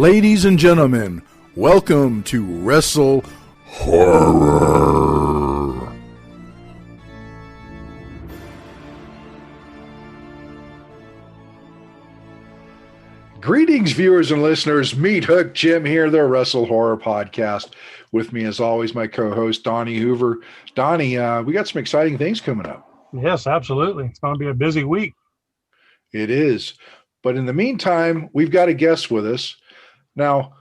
Ladies and gentlemen, welcome to WrestleHorror. Greetings, viewers and listeners. Meathook, Jim here, the WrestleHorror podcast. With me, as always, my co-host, Donnie Hoover. Donnie, we got some exciting things coming up. Yes, absolutely. It's going to be a busy week. It is. But in the meantime, we've got a guest with us. Now,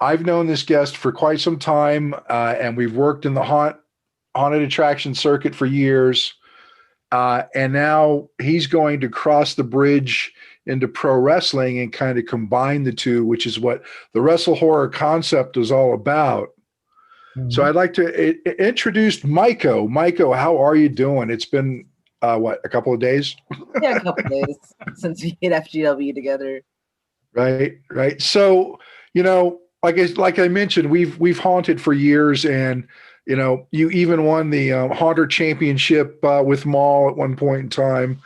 I've known this guest for quite some time, and we've worked in the haunted attraction circuit for years. And now he's going to cross the bridge into pro wrestling and kind of combine the two, which is what the WrestleHorror concept is all about. Mm-hmm. So I'd like to introduce Maicho. Maicho, how are you doing? It's been, a couple of days? Yeah, a couple of days since we hit FGW together. Right. So, like I mentioned, we've haunted for years, and you even won the Haunter Championship with M.A.U.L at one point in time.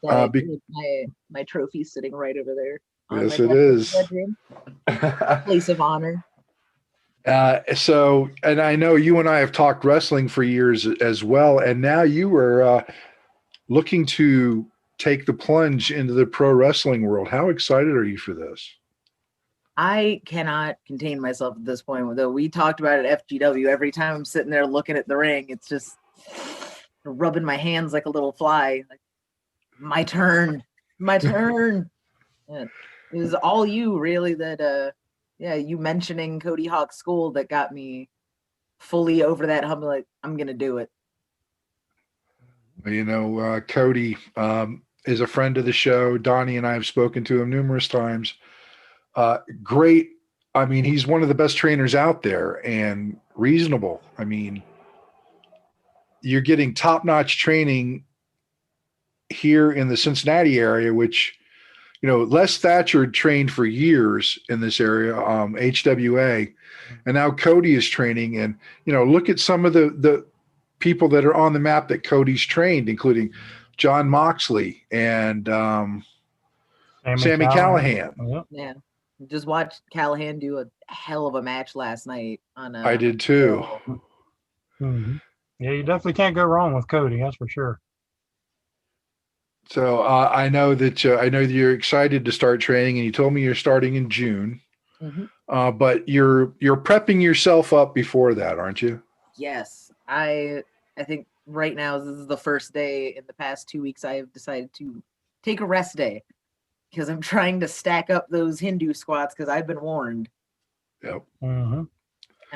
My trophy's sitting right over there. Yes, it is. Place of honor. So, and I know you and I have talked wrestling for years as well, and now you were looking to take the plunge into the pro wrestling world. How excited are you for this? I cannot contain myself at this point. Though we talked about it at FGW, every time I'm sitting there looking at the ring, it's just rubbing my hands like a little fly. Like, my turn. It was all you, really, that you mentioning Cody Hawk School that got me fully over that hump. Like, I'm gonna do it. Cody is a friend of the show. Donnie and I have spoken to him numerous times. Great. I mean, he's one of the best trainers out there, and reasonable. I mean, you're getting top-notch training here in the Cincinnati area, which, Les Thatcher trained for years in this area, HWA, and now Cody is training. And, look at some of the people that are on the map that Cody's trained, including John Moxley and Sammy Callahan. Yeah. Just watched Callahan do a hell of a match last night. I did too. Mm-hmm. Yeah, you definitely can't go wrong with Cody, that's for sure. So I know that you're excited to start training, and you told me you're starting in June. Mm-hmm. But you're prepping yourself up before that, aren't you? Yes, I think right now this is the first day in the past 2 weeks I have decided to take a rest day, because I'm trying to stack up those Hindu squats, because I've been warned. Yep. Mm-hmm.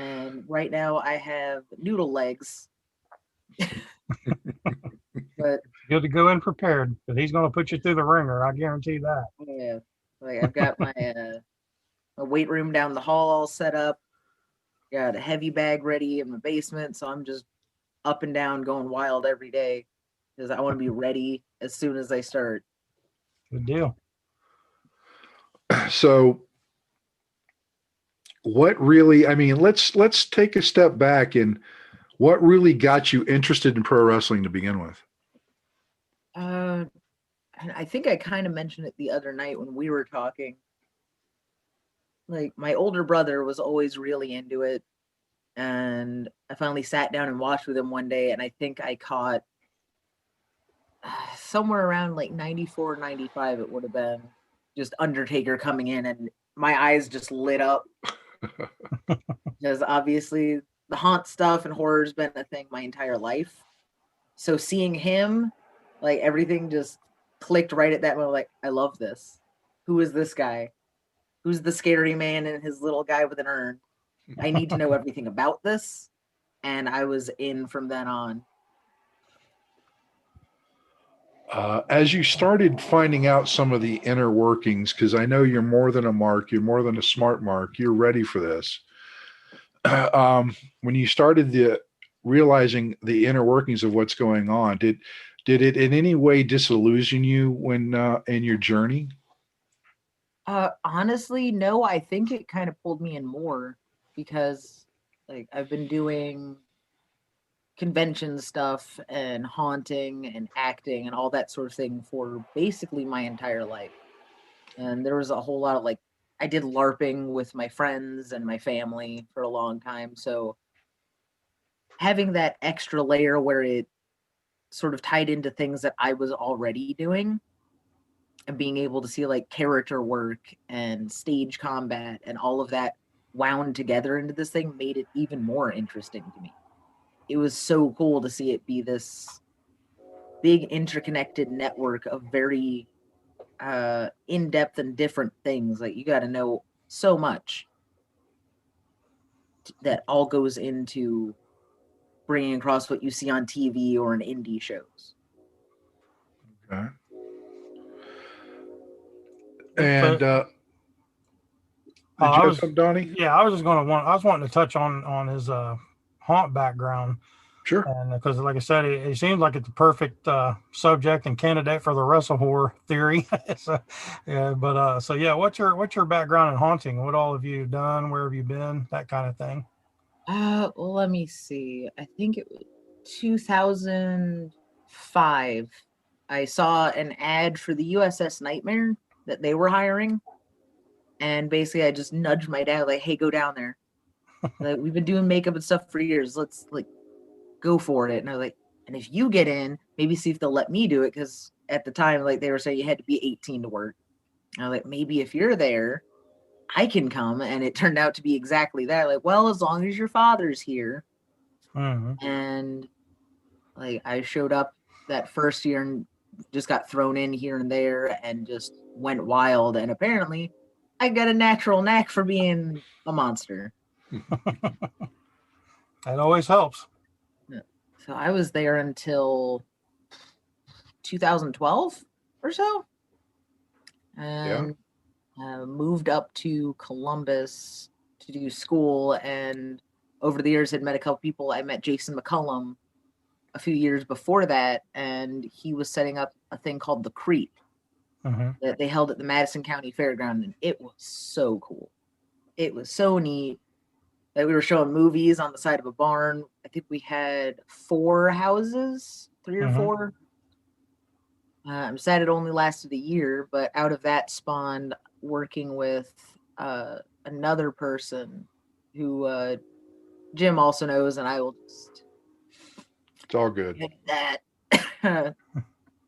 And right now I have noodle legs. But good to go in prepared, because he's going to put you through the ringer. I guarantee that. Yeah, like I've got my weight room down the hall all set up. Got a heavy bag ready in the basement, so I'm just up and down going wild every day, because I want to be ready as soon as I start. Good deal. So what really, let's take a step back, and what really got you interested in pro wrestling to begin with? I think I kind of mentioned it the other night when we were talking. Like, my older brother was always really into it, and I finally sat down and watched with him one day, and I think I caught somewhere around like 94, 95 it would have been, just Undertaker coming in, and my eyes just lit up. Because obviously the haunt stuff and horror has been a thing my entire life. So seeing him, like, everything just clicked right at that moment. Like, I love this. Who is this guy? Who's the scary man and his little guy with an urn? I need to know everything about this. And I was in from then on. As you started finding out some of the inner workings, because I know you're more than a mark, you're more than a smart mark, you're ready for this. When you started realizing the inner workings of what's going on, did it in any way disillusion you when in your journey? Honestly, no. I think it kind of pulled me in more, because like I've been doing convention stuff and haunting and acting and all that sort of thing for basically my entire life. And there was a whole lot of like I did LARPing with my friends and my family for a long time. So having that extra layer where it sort of tied into things that I was already doing and being able to see like character work and stage combat and all of that wound together into this thing made it even more interesting to me. It was so cool to see it be this big interconnected network of very in-depth and different things. Like you got to know so much that all goes into bringing across what you see on TV or in indie shows. Okay. And did you have something, Donnie? Yeah, I was just going to I was wanting to touch on his haunt background. Sure. And because, like I said, it seems like it's the perfect subject and candidate for the WrestleHorror theory. So, yeah, but so yeah, what's your background in haunting? What all have you done? Where have you been? That kind of thing. Well, let me see. I think it was 2005. I saw an ad for the USS Nightmare that they were hiring, and basically, I just nudged my dad, like, "Hey, go down there. Like, we've been doing makeup and stuff for years. Let's like go for it." And I was like, "And if you get in, maybe see if they'll let me do it." Because at the time, like they were saying, you had to be 18 to work. And I was like, maybe if you're there, I can come. And it turned out to be exactly that. Like, well, as long as your father's here. Mm-hmm. And like I showed up that first year and just got thrown in here and there and just went wild. And apparently, I got a natural knack for being a monster. That always helps. So I was there until 2012 or so, and moved up to Columbus to do school. And over the years, had met a couple people. I met Jason McCullum a few years before that, and he was setting up a thing called the Creep that they held at the Madison County Fairground, and it was so cool. It was so neat that we were showing movies on the side of a barn. I think we had 4 houses, 3 or 4. I'm sad it only lasted a year, but out of that spawned working with another person who Jim also knows, and I will just. It's all good. That.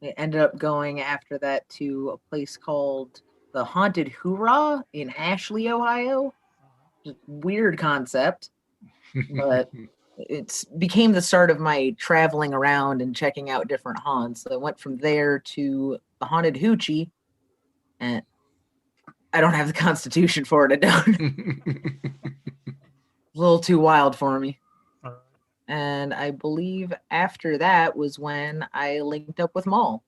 They ended up going after that to a place called the Haunted Hoorah in Ashley, Ohio. Just weird concept, but it became the start of my traveling around and checking out different haunts. So I went from there to the Haunted Hoochie, and I don't have the constitution for it. I don't. A little too wild for me. And I believe after that was when I linked up with M.A.U.L.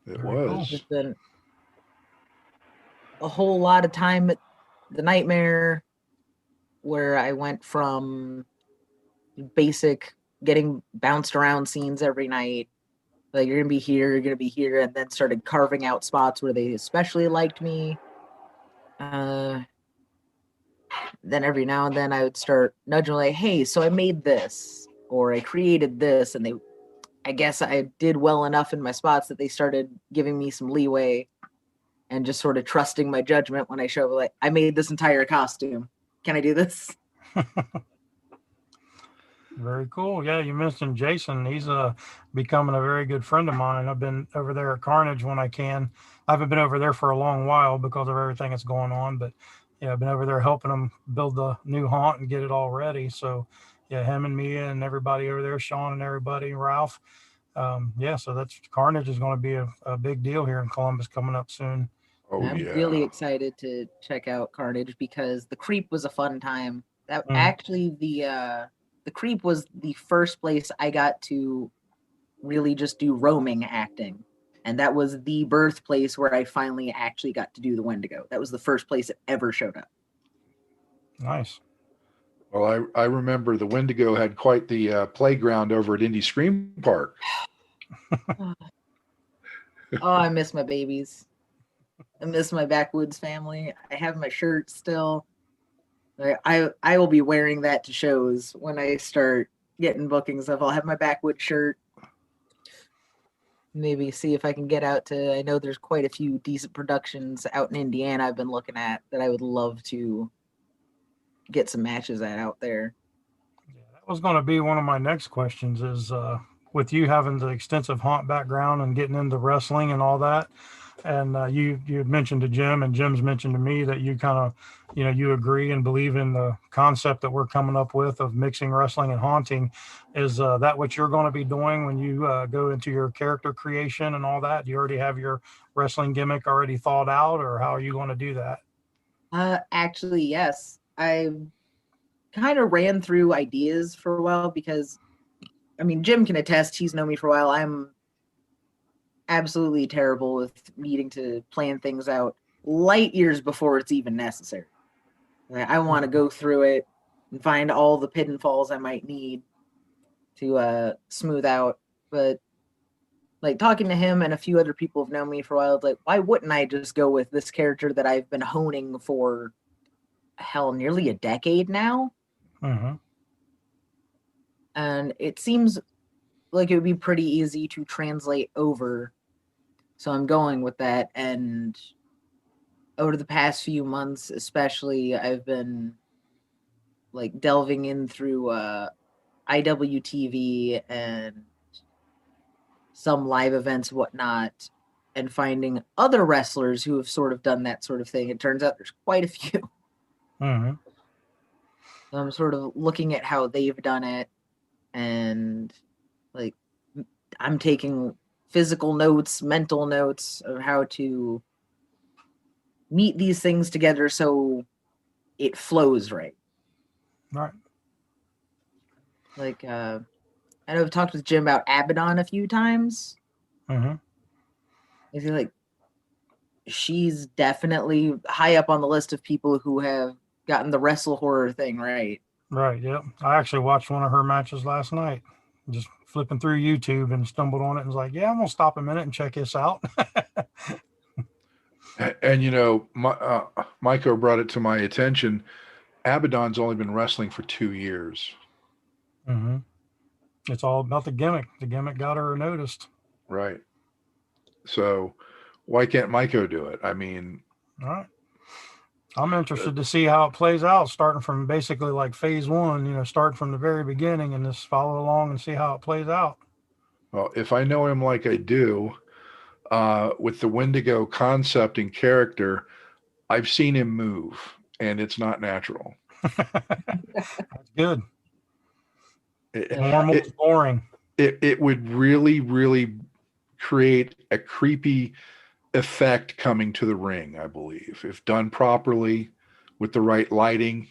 It was. It's been a whole lot of time at the Nightmare, where I went from basic getting bounced around scenes every night. Like, you're gonna be here, you're gonna be here, and then started carving out spots where they especially liked me. Then every now and then I would start nudging, like, hey, so I made this, or I created this, and I guess I did well enough in my spots that they started giving me some leeway and just sort of trusting my judgment when I show up, like, I made this entire costume. Can I do this? Very cool. Yeah, you mentioned Jason. He's becoming a very good friend of mine. I've been over there at Carnage when I can. I haven't been over there for a long while because of everything that's going on, but yeah, I've been over there helping them build the new haunt and get it all ready. So yeah, him and Mia and everybody over there, Sean and everybody, Ralph. Yeah, so that's Carnage is going to be a big deal here in Columbus coming up soon. Oh, I'm really excited to check out Carnage because the Creep was a fun time. That actually the Creep was the first place I got to really just do roaming acting. And that was the birthplace where I finally actually got to do the Wendigo. That was the first place it ever showed up. Nice. Well, I remember the Wendigo had quite the playground over at Indy Scream Park. Oh, I miss my babies. I miss my backwoods family. I have my shirt still. I will be wearing that to shows when I start getting bookings of. I'll have my backwoods shirt. maybe see if I can get out to, I know there's quite a few decent productions out in Indiana I've been looking at that I would love to get some matches at out there. Yeah, that was going to be one of my next questions is with you having the extensive haunt background and getting into wrestling and all that. And you had mentioned to Jim, and Jim's mentioned to me that you kind of, you agree and believe in the concept that we're coming up with of mixing wrestling and haunting. Is that what you're going to be doing when you go into your character creation and all that? Do you already have your wrestling gimmick already thought out, or how are you going to do that? Actually, yes. I kind of ran through ideas for a while because, I mean, Jim can attest, he's known me for a while. I'm absolutely terrible with needing to plan things out light years before it's even necessary. I want to go through it and find all the pitfalls I might need to smooth out. But like talking to him and a few other people have known me for a while, it's like, why wouldn't I just go with this character that I've been honing for nearly a decade now? Mm-hmm. And it seems like it would be pretty easy to translate over. So I'm going with that. And over the past few months, especially, I've been like delving in through IWTV and some live events, whatnot, and finding other wrestlers who have sort of done that sort of thing. It turns out there's quite a few. Mm-hmm. I'm sort of looking at how they've done it, and like I'm taking physical notes, mental notes of how to meet these things together so it flows right. Right. Like I know I've talked with Jim about Abaddon a few times. Mm-hmm. I feel like she's definitely high up on the list of people who have gotten the WrestleHorror thing right. Right. Yep. I actually watched one of her matches last night. Just flipping through YouTube and stumbled on it and was like, yeah, I'm gonna stop a minute and check this out. And Maicho brought it to my attention. Abaddon's only been wrestling for 2 years. Mm-hmm. It's all about the gimmick. The gimmick got her noticed. Right. So why can't Maicho do it? I mean, All right. I'm interested to see how it plays out, starting from basically like phase one, starting from the very beginning and just follow along and see how it plays out. well, if I know him like I do, with the Wendigo concept and character, I've seen him move, and it's not natural. That's good. It, Normal is boring. it would really, really create a creepy effect coming to the ring, I believe. If done properly with the right lighting,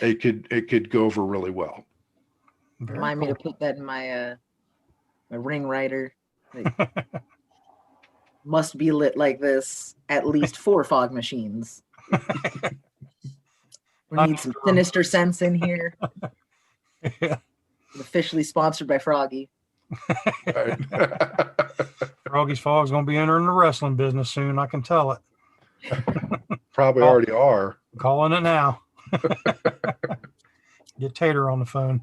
it could go over really well. Very Remind me cool. to put that in my my ring rider. Like, must be lit like this at least 4 fog machines. We need some sinister sense in here. Yeah. Officially sponsored by Froggy. Right. Froggy's Fog's going to be entering the wrestling business soon. I can tell it. Probably already are. Calling it now. Get Tater on the phone.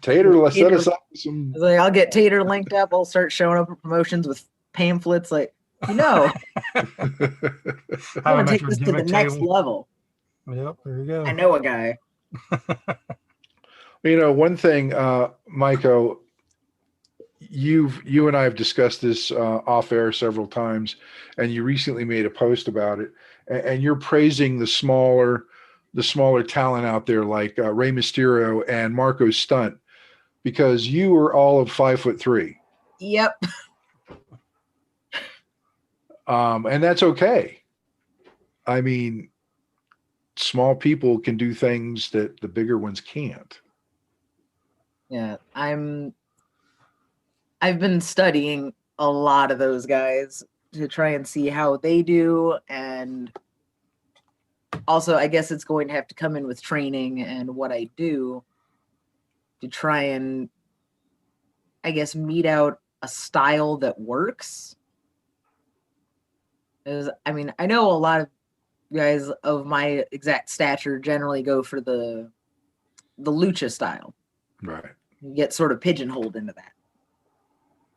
Tater, let's set us up with some. Like, I'll get Tater linked up. I'll start showing up at promotions with pamphlets. Like, I want to take this to the next level. Yep, there you go. I know a guy. One thing, Maicho, you and I have discussed this off air several times, and you recently made a post about it, and you're praising the smaller talent out there like Rey Mysterio and Marco Stunt, because you are all of 5'3". Yep. And that's okay. I mean, small people can do things that the bigger ones can't. Yeah, I've been studying a lot of those guys to try and see how they do, and also I guess it's going to have to come in with training and what I do to try and, I guess, meet out a style that works. I mean, I know a lot of guys of my exact stature generally go for the lucha style. Right. You get sort of pigeonholed into that.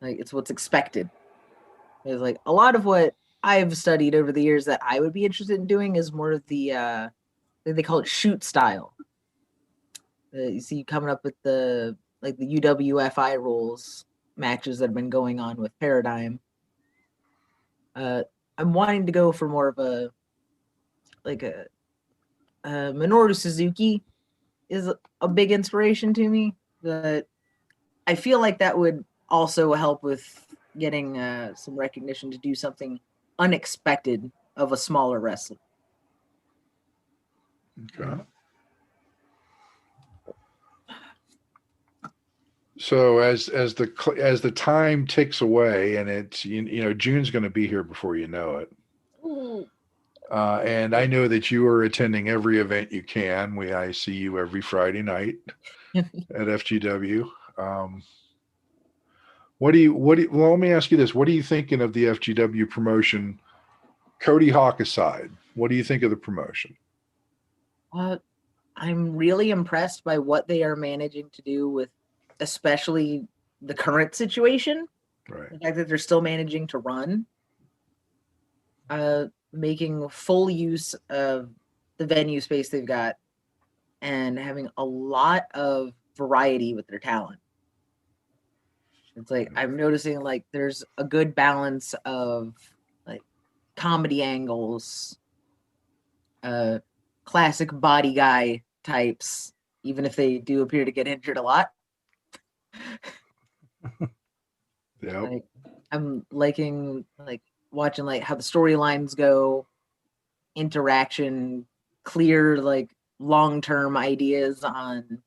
Like it's what's expected. It's like a lot of what I've studied over the years that I would be interested in doing is more of the they call it shoot style. You see coming up with the like the UWFI rules matches that have been going on with Paradigm. I'm wanting to go for more of a like a Minoru Suzuki is a big inspiration to me. But I feel like that would also help with getting some recognition to do something unexpected of a smaller wrestler. Okay. So as the time ticks away, and it's you know June's going to be here before you know it. Ooh. And I know that you are attending every event you can. I see you every Friday night at FGW. Well, let me ask you this. What are you thinking of the FGW promotion, Cody Hawk aside? What do you think of the promotion? I'm really impressed by what they are managing to do with especially the current situation. Right. The fact that they're still managing to run. Making full use of the venue space they've got and having a lot of variety with their talent. It's like I'm noticing like there's a good balance of like comedy angles, classic body guy types, even if they do appear to get injured a lot. Yeah. Like, I'm liking like watching like how the storylines go, interaction, clear like long-term ideas on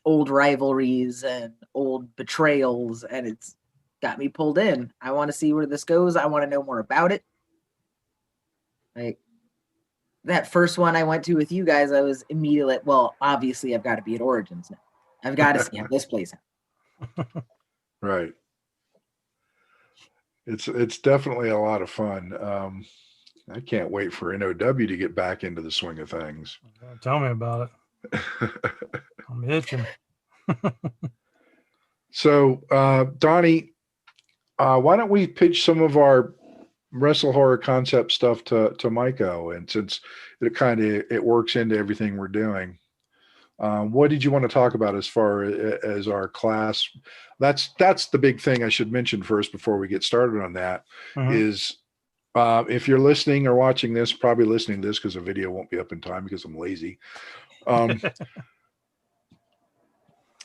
old rivalries and old betrayals, and it's got me pulled in. I want to see where this goes. I want to know more about it. Like that first one I went to with you guys, I was immediately well, obviously I've got to be at Origins now. I've got to see how this plays out. Right. It's definitely a lot of fun. I can't wait for NOW to get back into the swing of things. Tell me about it. I'm itching. So, Donnie, why don't we pitch some of our WrestleHorror concept stuff to Maicho, and since it works into everything we're doing. What did you want to talk about as far as our class? That's the big thing I should mention first before we get started on that. Is if you're listening or watching this, probably listening to this because the video won't be up in time because I'm lazy.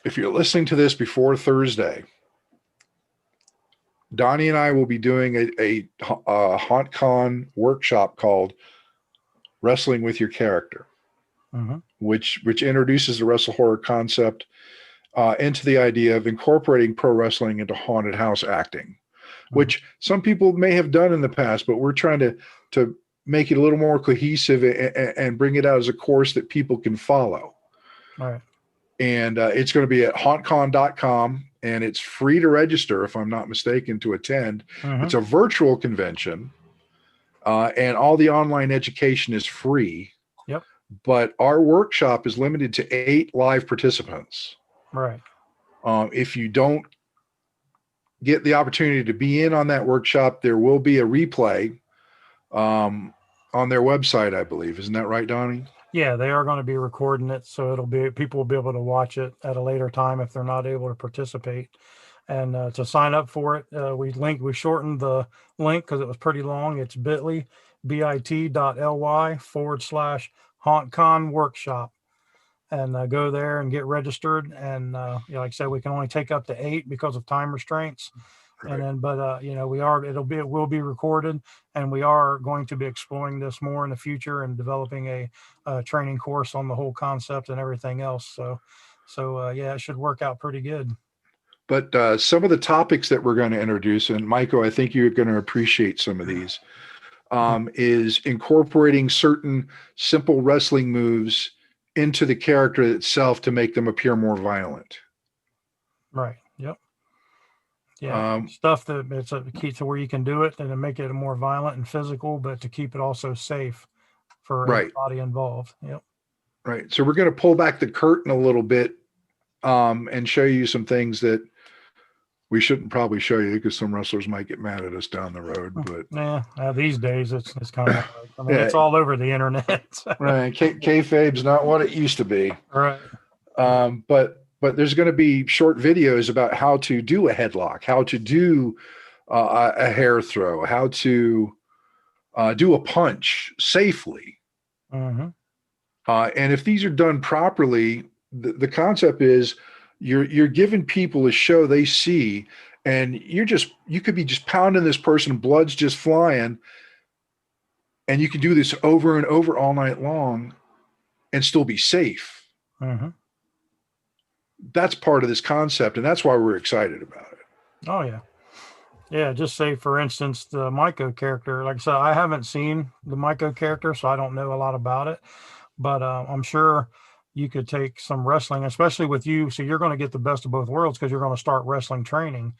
If you're listening to this before Thursday, Donnie and I will be doing a HAuNTcon workshop called Wrestling with Your Character, which introduces the WrestleHorror concept into the idea of incorporating pro wrestling into haunted house acting, which some people may have done in the past, but we're trying to make it a little more cohesive and bring it out as a course that people can follow. All right. And it's going to be at HAuNTcon.com, and it's free to register, if I'm not mistaken, to attend. It's a virtual convention, and all the online education is free. Yep. But our workshop is limited to 8 live participants. Right. If you don't get the opportunity to be in on that workshop, there will be a replay on their website, I believe. Isn't that right, Donnie? Yeah, they are going to be recording it, so people will be able to watch it at a later time if they're not able to participate. And to sign up for it, we shortened the link because it was pretty long. It's bit.ly/HauntCon workshop, and go there and get registered. And like I said, we can only take up to 8 because of time restraints. Right. And then, but it will be recorded, and we are going to be exploring this more in the future and developing a training course on the whole concept and everything else. So it should work out pretty good. But some of the topics that we're going to introduce, and Maicho, I think you're going to appreciate some of these, is incorporating certain simple wrestling moves into the character itself to make them appear more violent. Right. Yep. Yeah. Stuff that it's a key to where you can do it and to make it more violent and physical, but to keep it also safe for everybody involved. Yep. Right. So we're going to pull back the curtain a little bit and show you some things that We shouldn't probably show you because some wrestlers might get mad at us down the road. But Yeah, these days it's kind of like, I mean, Yeah. it's all over the internet. right, kayfabe's not what it used to be. Right. But there's going to be short videos about how to do a headlock, how to do a hair throw, how to do a punch safely. Mm-hmm. And if these are done properly, the concept is you're giving people a show they see, and you could be just pounding this person, blood's just flying, and you can do this over and over all night long and still be safe. Mm-hmm. That's part of this concept, and that's why we're excited about it. Oh yeah. Yeah, just say for instance the Maicho character. Like I said, I haven't seen the Maicho character, so I don't know a lot about it. But I'm sure you could take some wrestling, especially with you. So you're going to get the best of both worlds because you're going to start wrestling training.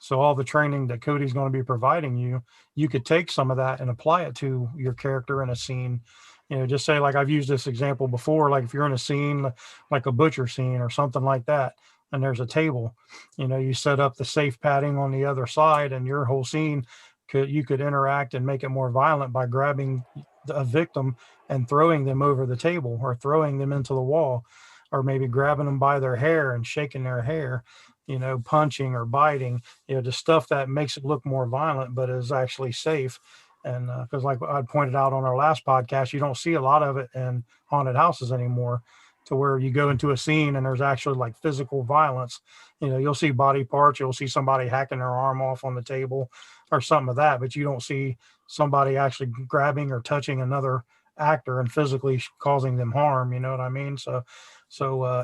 So all the training that Cody's going to be providing you, you could take some of that and apply it to your character in a scene. You know, just say like I've used this example before, like if you're in a scene, like a butcher scene or something like that, and there's a table, you know, you set up the safe padding on the other side, and your whole scene you could interact and make it more violent by grabbing a victim and throwing them over the table or throwing them into the wall, or maybe grabbing them by their hair and shaking their hair, you know, punching or biting, you know, just stuff that makes it look more violent, but is actually safe. And because like I pointed out on our last podcast, you don't see a lot of it in haunted houses anymore, to where you go into a scene and there's actually like physical violence. You know, you'll see body parts, you'll see somebody hacking their arm off on the table or something of that, but you don't see somebody actually grabbing or touching another actor and physically causing them harm. You know what I mean? So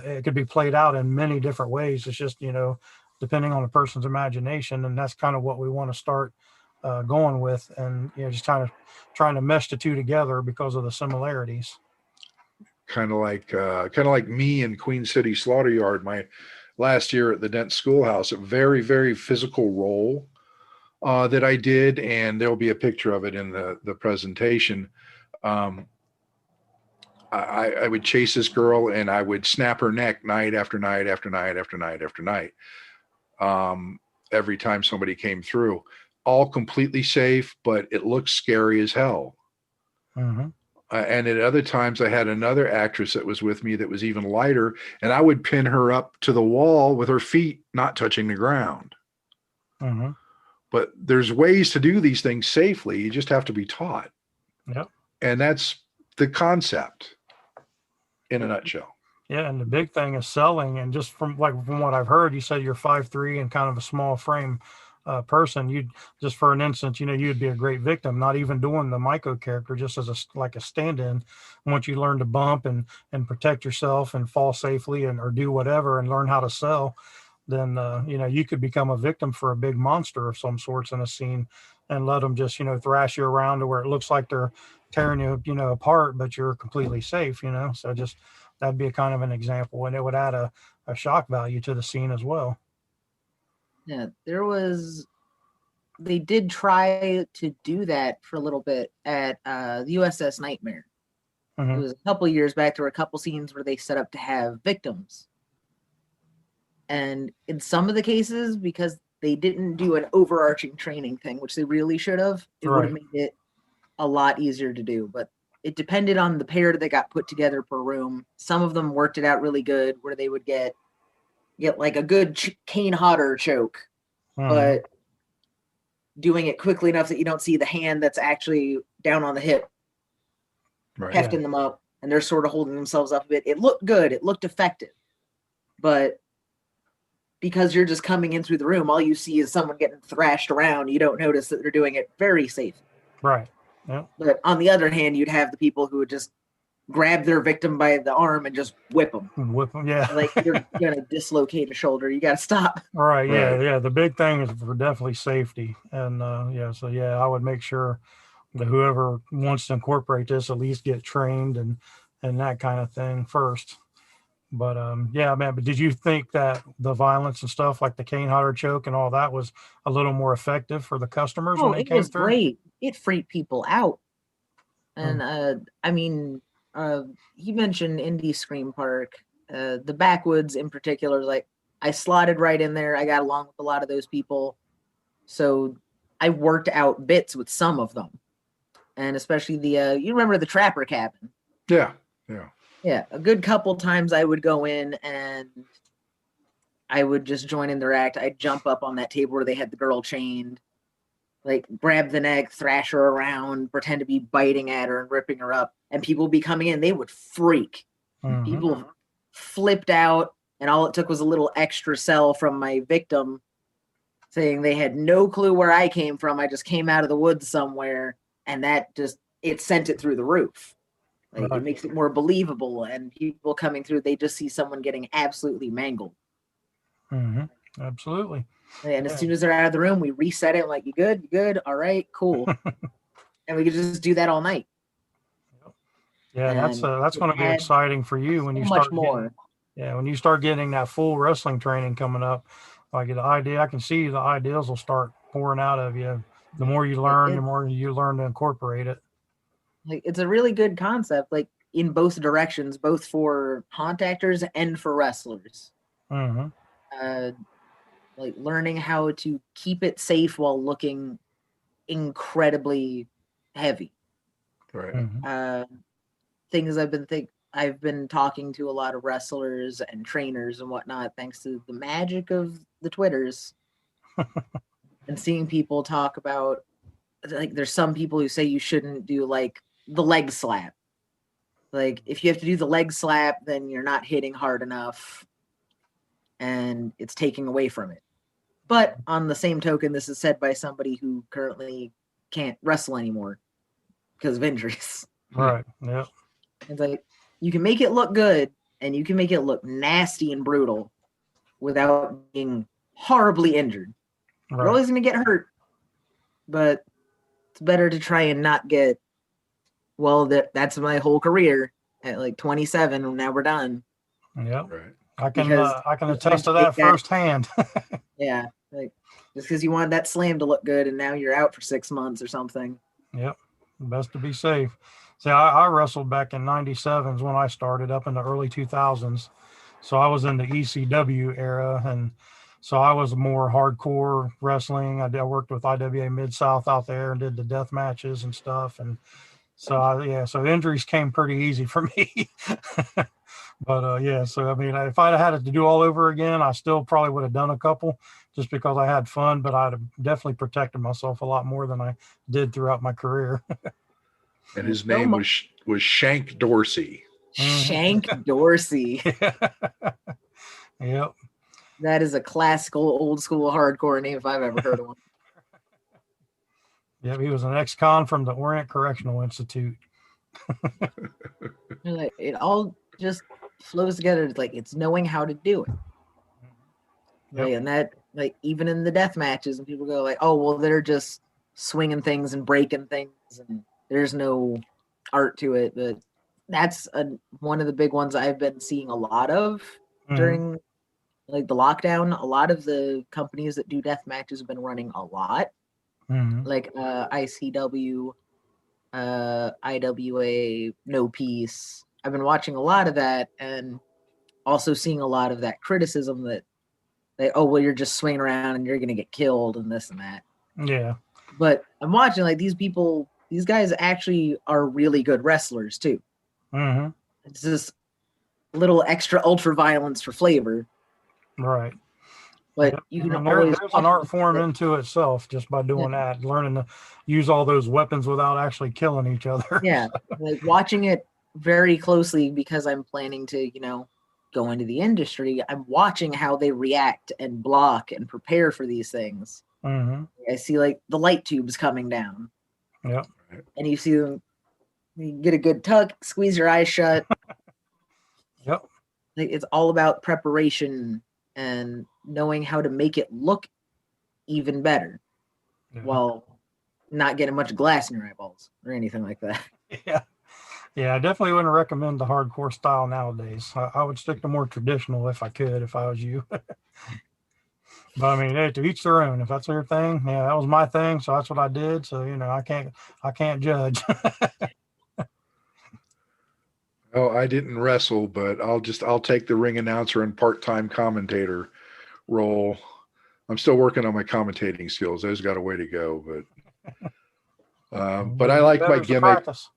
it could be played out in many different ways. It's just, you know, depending on the person's imagination. And that's kind of what we want to start going with, and, you know, just kind of trying to mesh the two together because of the similarities. Kind of like me in Queen City Slaughter Yard, my last year at the Dent Schoolhouse, a very, very physical role that I did, and there'll be a picture of it in the presentation. I would chase this girl and I would snap her neck night after night after night after night after night. Every time somebody came through, all completely safe, but it looked scary as hell. Mm-hmm. And at other times I had another actress that was with me that was even lighter, and I would pin her up to the wall with her feet not touching the ground. Mm-hmm. But there's ways to do these things safely. You just have to be taught. Yep. And that's the concept in a nutshell. Yeah, and the big thing is selling. And just from what I've heard, you said you're 5'3" and kind of a small frame person. You just, for an instance, you know, you'd be a great victim, not even doing the Maicho character, just as a stand-in. Once you learn to bump and protect yourself and fall safely or do whatever and learn how to sell, then you know, you could become a victim for a big monster of some sorts in a scene, and let them just, you know, thrash you around to where it looks like they're tearing you, you know, apart, but you're completely safe, you know. So just that'd be a kind of an example, and it would add a shock value to the scene as well. Yeah, they did try to do that for a little bit at the USS Nightmare. Mm-hmm. It was a couple years back. There were a couple scenes where they set up to have victims. And in some of the cases, because they didn't do an overarching training thing, which they really should have, it would have made it a lot easier to do. But it depended on the pair that got put together per room. Some of them worked it out really good, where they would get like a good cane hodder choke, but doing it quickly enough that you don't see the hand that's actually down on the hip, hefting them up, and they're sort of holding themselves up a bit. It looked good. It looked effective. But because you're just coming in through the room, all you see is someone getting thrashed around. You don't notice that they're doing it very safe. Right. Yeah. But on the other hand, you'd have the people who would just grab their victim by the arm and just whip them. Yeah. Like you're going to dislocate a shoulder. You got to stop. Right. Yeah. Right. Yeah. The big thing is for definitely safety. And so I would make sure that whoever wants to incorporate this at least get trained and that kind of thing first. But man, but did you think that the violence and stuff like the cane hodder choke and all that was a little more effective for the customers when they came through? It was great. It freaked people out. And I mean, he mentioned Indie Scream Park, the backwoods in particular. Like, I slotted right in there. I got along with a lot of those people. So I worked out bits with some of them. And especially you remember the Trapper Cabin? Yeah. Yeah. A good couple times I would go in and I would just join in their act. I'd jump up on that table where they had the girl chained, like grab the neck, thrash her around, pretend to be biting at her and ripping her up. And people would be coming in, they would freak. Mhm. People flipped out, and all it took was a little extra cell from my victim saying they had no clue where I came from. I just came out of the woods somewhere, and that just, it sent it through the roof. Like, Right. it makes it more believable, and people coming through, they just see someone getting absolutely mangled. Mhm. Absolutely. And Yeah. as soon as they're out of the room, we reset it. Like, you good? You good? All right, cool. And we could just do that all night. Yeah, that's going to be Add exciting for you when so you much start more. when you start getting that full wrestling training coming up. Like the idea, I can see the ideas will start pouring out of you. The more you learn, the more you learn to incorporate it. Like, it's a really good concept, like in both directions, both for haunt actors and for wrestlers. Mm-hmm. Like learning how to keep it safe while looking incredibly heavy. Right. Mm-hmm. Things I've been talking to a lot of wrestlers and trainers and whatnot, thanks to the magic of the Twitters, and seeing people talk about, like, there's some people who say you shouldn't do like the leg slap. Like, if you have to do the leg slap, then you're not hitting hard enough and it's taking away from it. But on the same token, this is said by somebody who currently can't wrestle anymore because of injuries. Right. Yeah. It's like, you can make it look good and you can make it look nasty and brutal without being horribly injured. Right. You're always going to get hurt, but it's better to try and not get, well, that's my whole career at like 27, and now we're done. Yep. Right. I can attest to that firsthand. Yeah. Like, just because you want that slam to look good and now you're out for 6 months or something. Yep. Best to be safe. See, I wrestled back in 97s when I started up in the early 2000s. So I was in the ECW era, and so I was more hardcore wrestling. I worked with IWA Mid-South out there and did the death matches and stuff. And so, so injuries came pretty easy for me. But so I mean, if I'd had it to do all over again, I still probably would have done a couple just because I had fun, but I'd have definitely protected myself a lot more than I did throughout my career. And his name was Shank Dorsey. Shank Dorsey. Yep. That is a classical, old school hardcore name if I've ever heard of one. Yep, he was an ex-con from the Orient Correctional Institute. Like, it all just flows together. It's like, it's knowing how to do it. Yep. Like, and that, like, even in the death matches, and people go like, oh, well, they're just swinging things and breaking things, and there's no art to it. But that's one of the big ones I've been seeing a lot of during like the lockdown. A lot of the companies that do death matches have been running a lot, like ICW, IWA, No Peace. I've been watching a lot of that, and also seeing a lot of that criticism that oh, well, you're just swinging around and you're going to get killed and this and that. Yeah. But I'm watching, like, these guys actually are really good wrestlers too. It's just a little extra ultra violence for flavor. Right. But you can there's an art form into itself just by doing that, learning to use all those weapons without actually killing each other. Yeah. Like, watching it very closely because I'm planning to, go into the industry. I'm watching how they react and block and prepare for these things. I see, like, the light tubes coming down. Yep. And you see them, you get a good tuck, squeeze your eyes shut. Yep. Like, it's all about preparation and knowing how to make it look even better while not getting much glass in your eyeballs or anything like that. Yeah, I definitely wouldn't recommend the hardcore style nowadays. I would stick to more traditional if I could, if I was you. But I mean, hey, to each their own. If that's their thing, yeah, that was my thing, so that's what I did. So I can't judge. Oh, I didn't wrestle, but I'll take the ring announcer and part-time commentator role. I'm still working on my commentating skills. Those got a way to go, but I like my Better to gimmick. practice.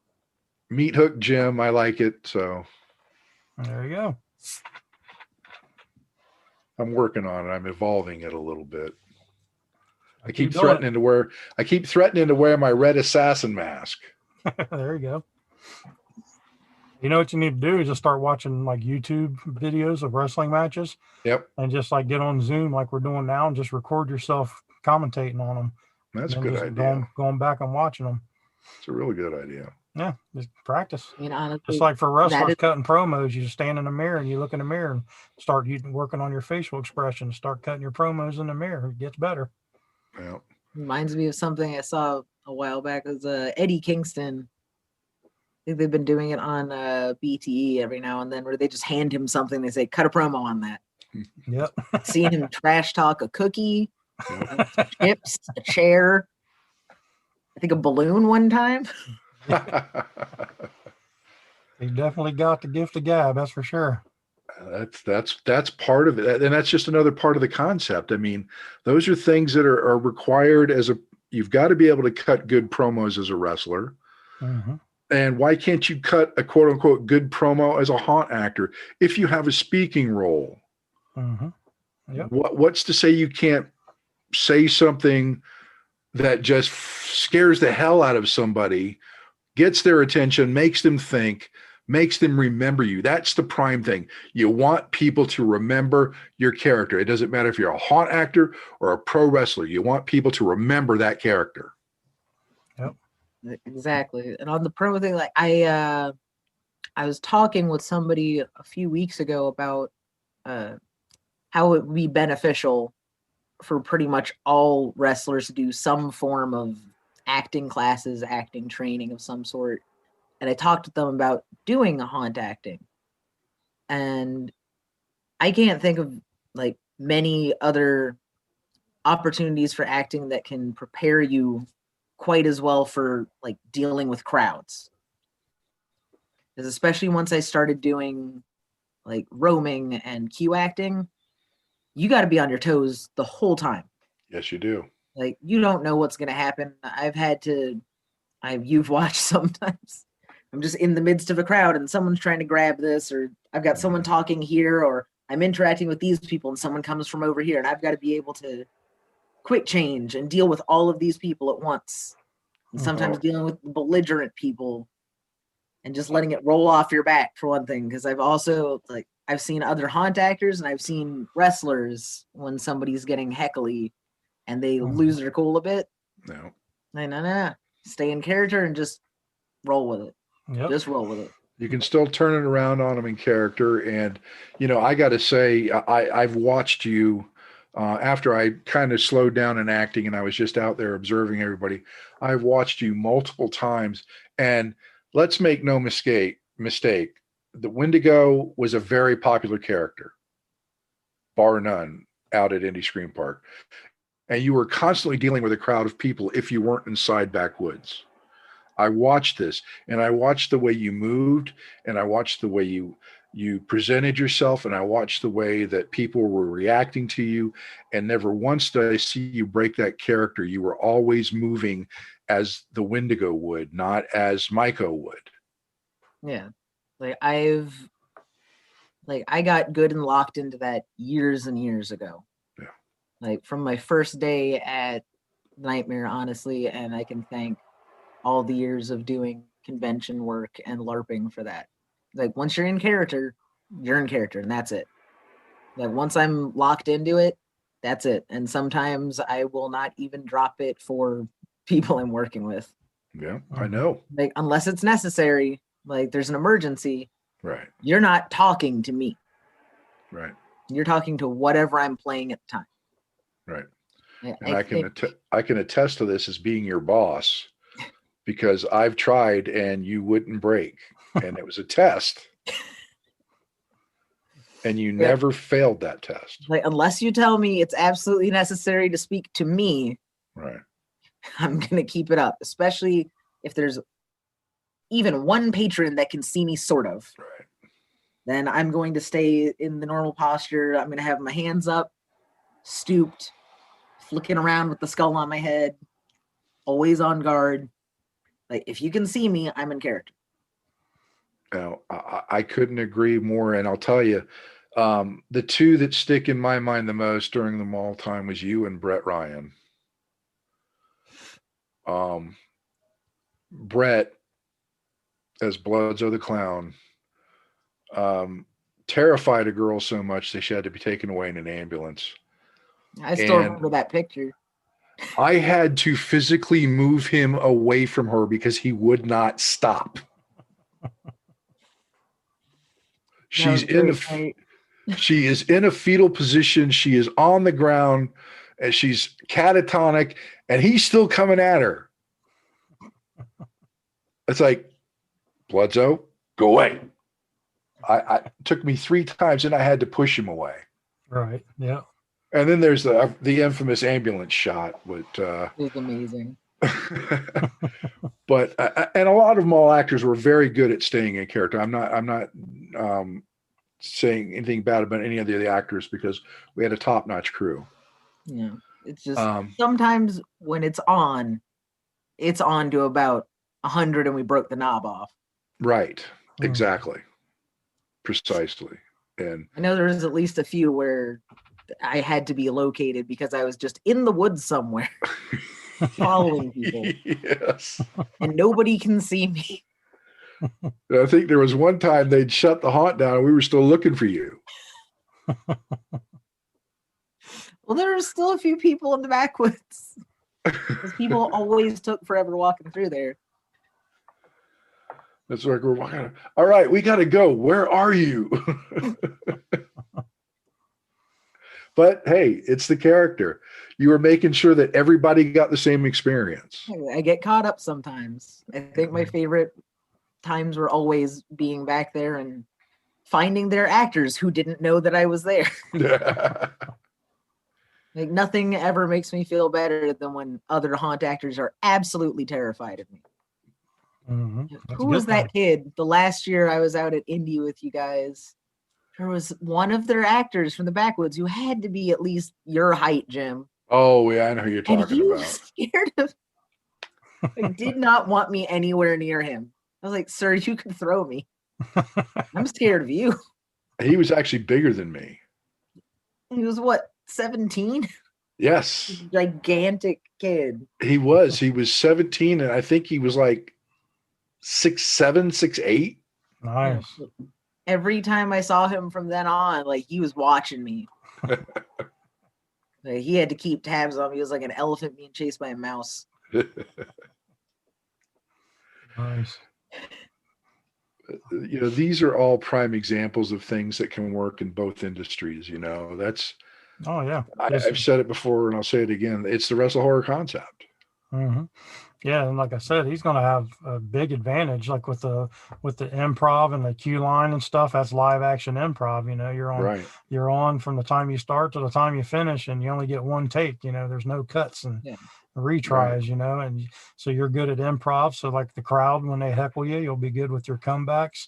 Meathook Jim, I like it. So There you go. I'm working on it. I'm evolving it a little bit. I keep doing threatening to wear my red assassin mask. There you go. You know what you need to do is just start watching like YouTube videos of wrestling matches. Yep. And just like get on Zoom like we're doing now and just record yourself commentating on them. That's a and good just idea. Going back and watching them. It's a really good idea. Yeah, just practice. I mean, honestly, Just like for wrestlers cutting promos, you just stand in the mirror and you look in the mirror and start working on your facial expressions, start cutting your promos in the mirror. It gets better. Yeah. Reminds me of something I saw a while back. It was Eddie Kingston. I think they've been doing it on BTE every now and then, where they just hand him something. They say, "Cut a promo on that." Yep. Seeing him trash talk a cookie, chips, a chair. I think a balloon one time. He definitely got the gift of gab, that's for sure. That's part of it, and that's just another part of the concept. I mean, those are things that are required you've got to be able to cut good promos as a wrestler. Mm-hmm. And why can't you cut a quote unquote good promo as a haunt actor if you have a speaking role? Mm-hmm. Yep. What's to say you can't say something that just scares the hell out of somebody, gets their attention, makes them think, makes them remember you? That's the prime thing. You want people to remember your character. It doesn't matter if you're a haunt actor or a pro wrestler. You want people to remember that character. Yep. Exactly. And on the promo thing, like I was talking with somebody a few weeks ago about how it would be beneficial for pretty much all wrestlers to do some form of acting classes, acting training of some sort. And I talked to them about doing a haunt acting. And I can't think of like many other opportunities for acting that can prepare you quite as well for like dealing with crowds. Because especially once I started doing like roaming and cue acting, you got to be on your toes the whole time. Yes, you do. Like, you don't know what's going to happen. You've watched sometimes. I'm just in the midst of a crowd and someone's trying to grab this, or I've got someone talking here, or I'm interacting with these people and someone comes from over here, and I've got to be able to quick change and deal with all of these people at once. And sometimes dealing with belligerent people and just letting it roll off your back, for one thing. Because I've seen other haunt actors and I've seen wrestlers when somebody's getting heckly and they lose their cool a bit. No. Stay in character and just roll with it. Yep. Just roll with it. You can still turn it around on them in character. And, I got to say, I've watched you after I kind of slowed down in acting and I was just out there observing everybody. I've watched you multiple times. And let's make no mistake. The Wendigo was a very popular character, bar none, out at Indie Scream Park. And you were constantly dealing with a crowd of people if you weren't inside backwoods. I watched this, and I watched the way you moved, and I watched the way you presented yourself, and I watched the way that people were reacting to you, and never once did I see you break that character. You were always moving as the Wendigo would, not as Maicho would. Yeah. I got good and locked into that years and years ago. Yeah. Like from my first day at Nightmare, honestly, and I can thank all the years of doing convention work and LARPing for that. Like once you're in character, and that's it. Like once I'm locked into it, that's it. And sometimes I will not even drop it for people I'm working with. Yeah, I know. Like unless it's necessary, like there's an emergency. Right. You're not talking to me. Right. You're talking to whatever I'm playing at the time. Right. And I can attest to this as being your boss, because I've tried and you wouldn't break, and it was a test. And you never failed that test. Like unless you tell me it's absolutely necessary to speak to me, right, I'm gonna keep it up, especially if there's even one patron that can see me sort of. Right. Then I'm going to stay in the normal posture. I'm going to have my hands up stooped, flicking around with the skull on my head, always on guard. Like, if you can see me, I'm in character. Now, I couldn't agree more. And I'll tell you, the two that stick in my mind the most during the mall time was you and Brett Ryan. Brett, as Bloodzo the Clown, terrified a girl so much that she had to be taken away in an ambulance. I still remember that picture. I had to physically move him away from her because he would not stop. She is in a fetal position. She is on the ground and she's catatonic and he's still coming at her. It's like, Bloodzo, go away. I took me 3 times and I had to push him away. Right. Yeah. And then there's the infamous ambulance shot. It was amazing. But and a lot of mall actors were very good at staying in character. I'm not saying anything bad about any of the actors because we had a top-notch crew. Yeah, it's just sometimes when it's on to about 100 and we broke the knob off. Right. Exactly. Precisely. And I know there's at least a few where I had to be located because I was just in the woods somewhere following people. Yes. And nobody can see me. I think there was one time they'd shut the haunt down and we were still looking for you. Well, there were still a few people in the backwoods. Because people always took forever walking through there. That's like we're walking. All right, we got to go. Where are you? But hey, it's the character. You were making sure that everybody got the same experience. I get caught up sometimes. I think my favorite times were always being back there and finding their actors who didn't know that I was there. Like, nothing ever makes me feel better than when other haunt actors are absolutely terrified of me. Mm-hmm. Who was that kid? The last year I was out at Indy with you guys, there was one of their actors from the backwoods who had to be at least your height, Jim. Oh, yeah, I know who you're talking and he about. Was scared of. Like, did not want me anywhere near him. I was like, sir, you can throw me. I'm scared of you. He was actually bigger than me. He was what, 17? Yes. Gigantic kid. He was 17, and I think he was like 6'7", 6'8". Nice. Every time I saw him from then on, like, he was watching me. Like, he had to keep tabs on me. He was like an elephant being chased by a mouse. Nice. You know, these are all prime examples of things that can work in both industries. You know, that's. Oh yeah. I've said it before, and I'll say it again. It's the WrestleHorror concept. Mm-hmm. Yeah, and like I said, he's going to have a big advantage, like with the improv and the cue line and stuff. That's live action improv. You know, you're on from the time you start to the time you finish, and you only get one take. You know, there's no cuts and retries. Right. You know, and so you're good at improv. So like the crowd, when they heckle you, you'll be good with your comebacks.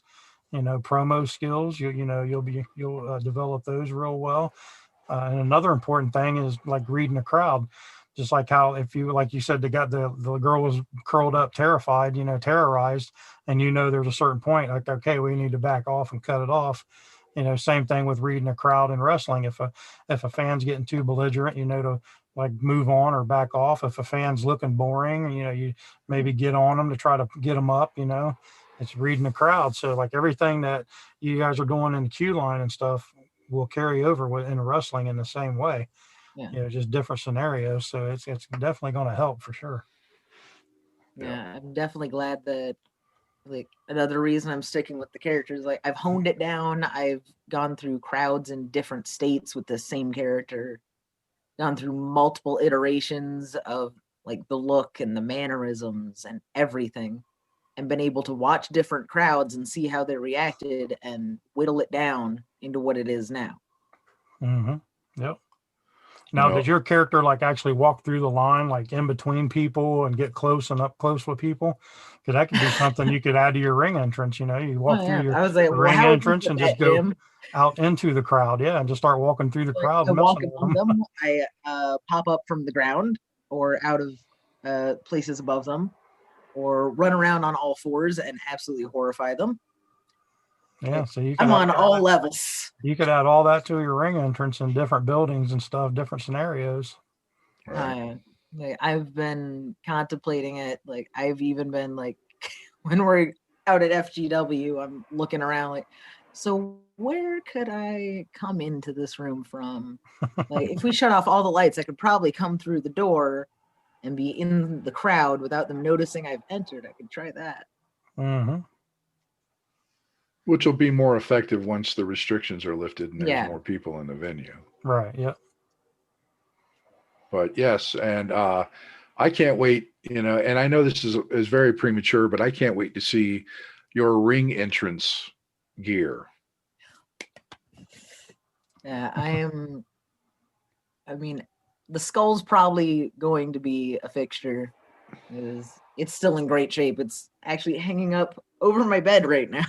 You know, promo skills. You'll develop those real well. And another important thing is like reading the crowd. Just like how, if you, like you said, the girl was curled up, terrified, you know, terrorized, and you know there's a certain point, like, okay, we need to back off and cut it off. You know, same thing with reading a crowd in wrestling. If a fan's getting too belligerent, you know, to like move on or back off. If a fan's looking boring, you know, you maybe get on them to try to get them up. You know, it's reading the crowd. So like everything that you guys are doing in the queue line and stuff will carry over in wrestling in the same way. Yeah. You know, just different scenarios. So it's definitely going to help for sure. Yeah, I'm definitely glad that, like, another reason I'm sticking with the characters, like, I've honed it down. I've gone through crowds in different states with the same character, gone through multiple iterations of like the look and the mannerisms and everything, and been able to watch different crowds and see how they reacted and whittle it down into what it is now. Mm-hmm. Yep. Now, No. did your character like actually walk through the line, like in between people and get close and up close with people? Because that could be something you could add to your ring entrance. You know, you walk Oh, through yeah. your I was like, well, ring how would you entrance put and just that, go Jim? out into the crowd. Yeah. And just start walking through the Like, crowd, I walk messing with among them. them. I pop up from the ground or out of places above them, or run around on all fours and absolutely horrify them. Yeah. So you could I'm add on all all that, levels. you could add all that to your ring entrance in different buildings and stuff, different scenarios. Right. Like, I've been contemplating it. Like, I've even been like, when we're out at FGW, I'm looking around like, so where could I come into this room from? Like, if we shut off all the lights, I could probably come through the door and be in the crowd without them noticing I've entered. I could try that. Mm-hmm. Which will be more effective once the restrictions are lifted and there's Yeah. more people in the venue. Right. Yep. But yes, and I can't wait, and I know this is very premature, but I can't wait to see your ring entrance gear. Yeah, I mean, the skull's probably going to be a fixture. It's still in great shape. It's actually hanging up over my bed right now.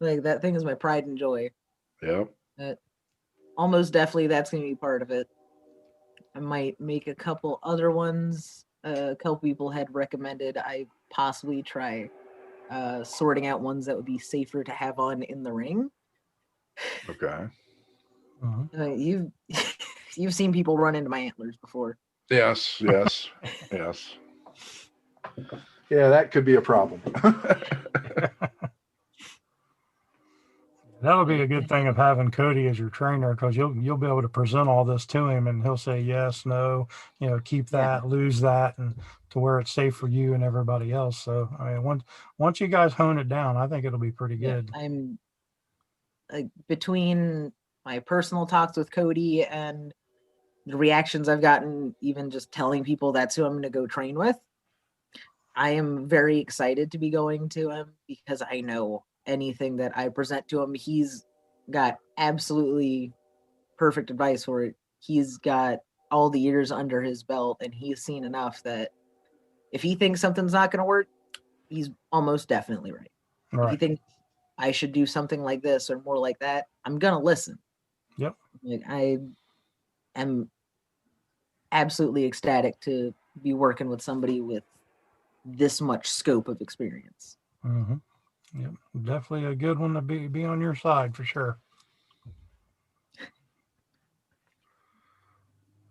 Like, that thing is my pride and joy. Yep. Almost definitely that's going to be part of it. I might make a couple other ones. A couple people had recommended I possibly try sorting out ones that would be safer to have on in the ring. Okay. You've you've seen people run into my antlers before. Yes, yes, yes. Yeah, that could be a problem. That'll be a good thing of having Cody as your trainer, because you'll be able to present all this to him and he'll say yes, no, keep that, lose that, and to where it's safe for you and everybody else. So I mean, once you guys hone it down, I think it'll be pretty good. I'm like, between my personal talks with Cody and the reactions I've gotten, even just telling people that's who I'm going to go train with, I am very excited to be going to him, because I know anything that I present to him, he's got absolutely perfect advice for it. He's got all the years under his belt, and he's seen enough that if he thinks something's not going to work, he's almost definitely right. Right. If he thinks I should do something like this or more like that, I'm going to listen. Yep. Like, I am absolutely ecstatic to be working with somebody with this much scope of experience. Mm-hmm. Yep. Definitely a good one to be on your side for sure.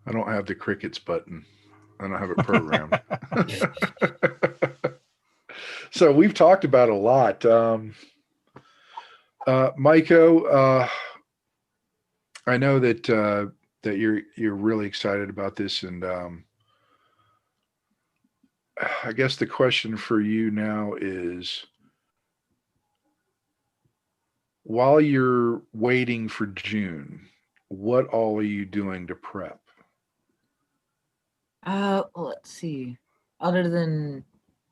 I don't have the crickets button. I don't have it programmed. So we've talked about a lot. Maicho, I know that you're really excited about this, and I guess the question for you now is, while you're waiting for June, what all are you doing to prep? Let's see. Other than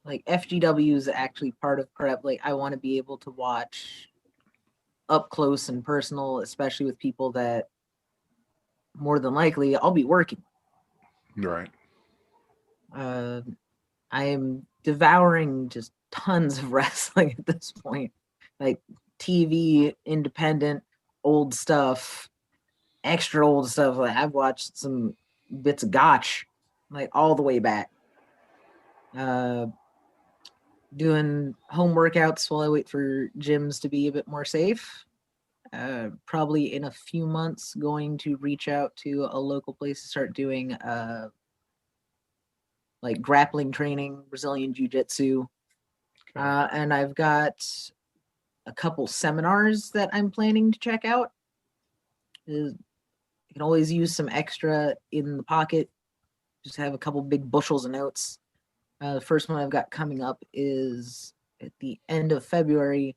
like FGW is actually part of prep, like I want to be able to watch up close and personal, especially with people that more than likely I'll be working. Right. I am devouring just tons of wrestling at this point, like TV, independent, old stuff, extra old stuff. Like, I've watched some bits of Gotch, like all the way back. Doing home workouts while I wait for gyms to be a bit more safe. Probably in a few months, going to reach out to a local place to start doing like grappling training, Brazilian Jiu-Jitsu. And I've got a couple seminars that I'm planning to check out. You can always use some extra in the pocket. Just have a couple big bushels of notes. The first one I've got coming up is at the end of February.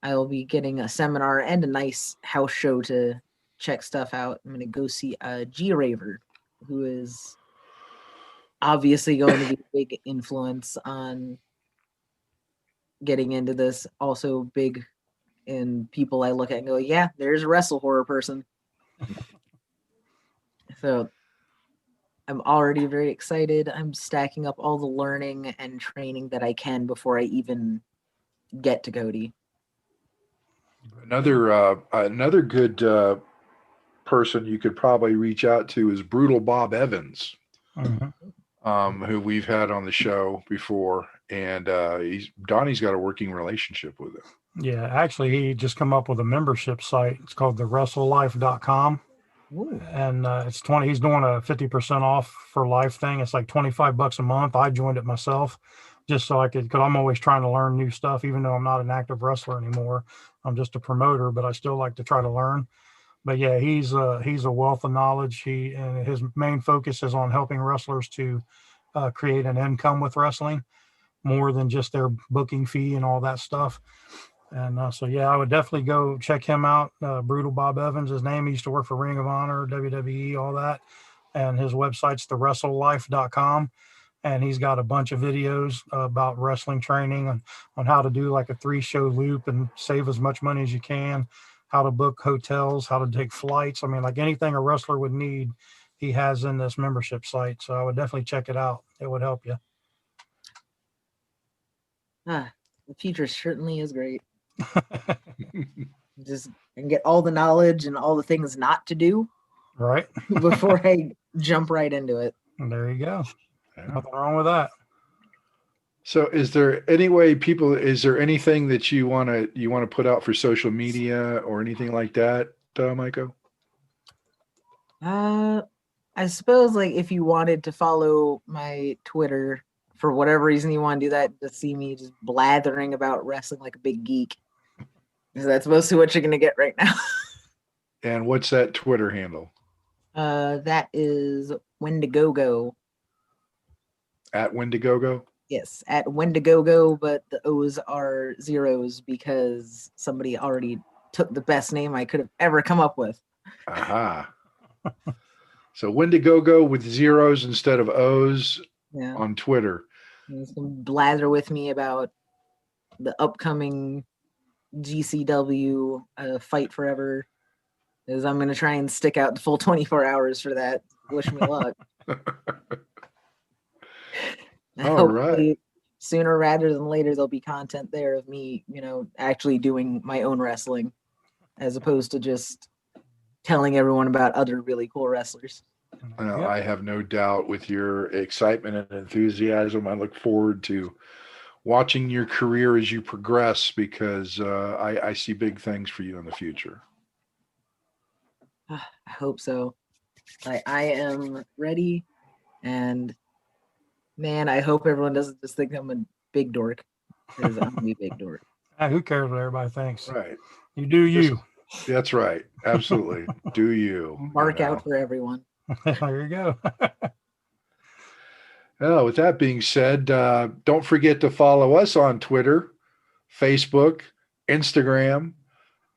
I will be getting a seminar and a nice house show to check stuff out. I'm going to go see a G-Raver, who is obviously going to be a big influence on getting into this. Also big in people I look at and go, yeah, there's a WrestleHorror person. So I'm already very excited. I'm stacking up all the learning and training that I can before I even get to Cody. Another good person you could probably reach out to is Brutal Bob Evans, who we've had on the show before, and Donnie's got a working relationship with him. Yeah, actually, he just come up with a membership site. It's called the WrestleLife.com. Ooh. And it's 20. He's doing a 50% off for life thing. It's like $25 a month. I joined it myself just so I could, because I'm always trying to learn new stuff, even though I'm not an active wrestler anymore. I'm just a promoter, but I still like to try to learn. But yeah, he's a wealth of knowledge. And his main focus is on helping wrestlers to create an income with wrestling more than just their booking fee and all that stuff. And so, yeah, I would definitely go check him out. Brutal Bob Evans, his name. He used to work for Ring of Honor, WWE, all that. And his website's thewrestlelife.com. And he's got a bunch of videos about wrestling training and on how to do like a 3-show loop and save as much money as you can, how to book hotels, how to take flights. I mean, like anything a wrestler would need, he has in this membership site. So I would definitely check it out. It would help you. The future certainly is great. Just and get all the knowledge and all the things not to do right before I jump right into it. There you go. Yeah. Nothing wrong with that. So is there anything that you want to put out for social media or anything like that, Maicho? I suppose like if you wanted to follow my Twitter for whatever reason you want to do that, to see me just blathering about wrestling like a big geek. Because that's mostly what you're going to get right now. And what's that Twitter handle? That is Wendigogo. At Wendigogo? Yes, at Wendigogo, but the O's are zeros because somebody already took the best name I could have ever come up with. Aha. So Wendigogo with zeros instead of O's on Twitter. You can blather with me about the upcoming GCW Fight Forever, because I'm going to try and stick out the full 24 hours for that. Wish me luck. All right. Sooner rather than later, there'll be content there of me, actually doing my own wrestling, as opposed to just telling everyone about other really cool wrestlers. I have no doubt with your excitement and enthusiasm. I look forward to watching your career as you progress, because I see big things for you in the future. I hope so. I am ready, and man, I hope everyone doesn't just think I'm a big dork, because I'm a big dork. Who cares what everybody thinks? Right. You do you. That's right. Absolutely. Do you. Mark out for everyone. There you go. With that being said, don't forget to follow us on Twitter, Facebook, Instagram,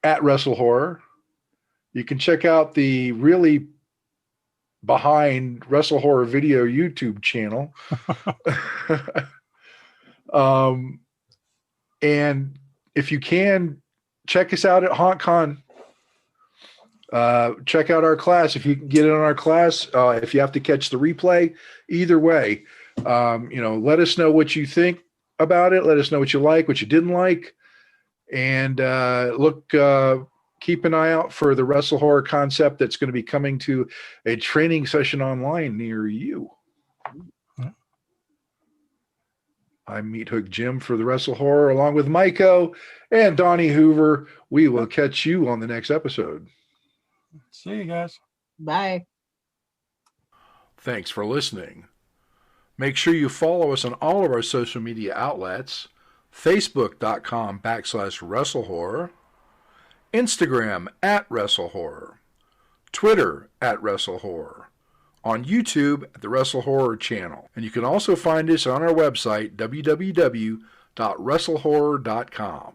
at WrestleHorror. You can check out the really behind WrestleHorror video YouTube channel. And if you can, check us out at HAuNTcon. Check out our class if you can get in on our class. If you have to catch the replay, either way, let us know what you think about it. Let us know what you like, what you didn't like, and keep an eye out for the WrestleHorror concept that's going to be coming to a training session online near you. I'm Meathook Jim for the WrestleHorror, along with Maicho and Donnie Hoover. We will catch you on the next episode. See you guys. Bye. Thanks for listening. Make sure you follow us on all of our social media outlets: Facebook.com/WrestleHorror, Instagram at WrestleHorror, Twitter at WrestleHorror, on YouTube at the WrestleHorror channel. And you can also find us on our website, www.WrestleHorror.com.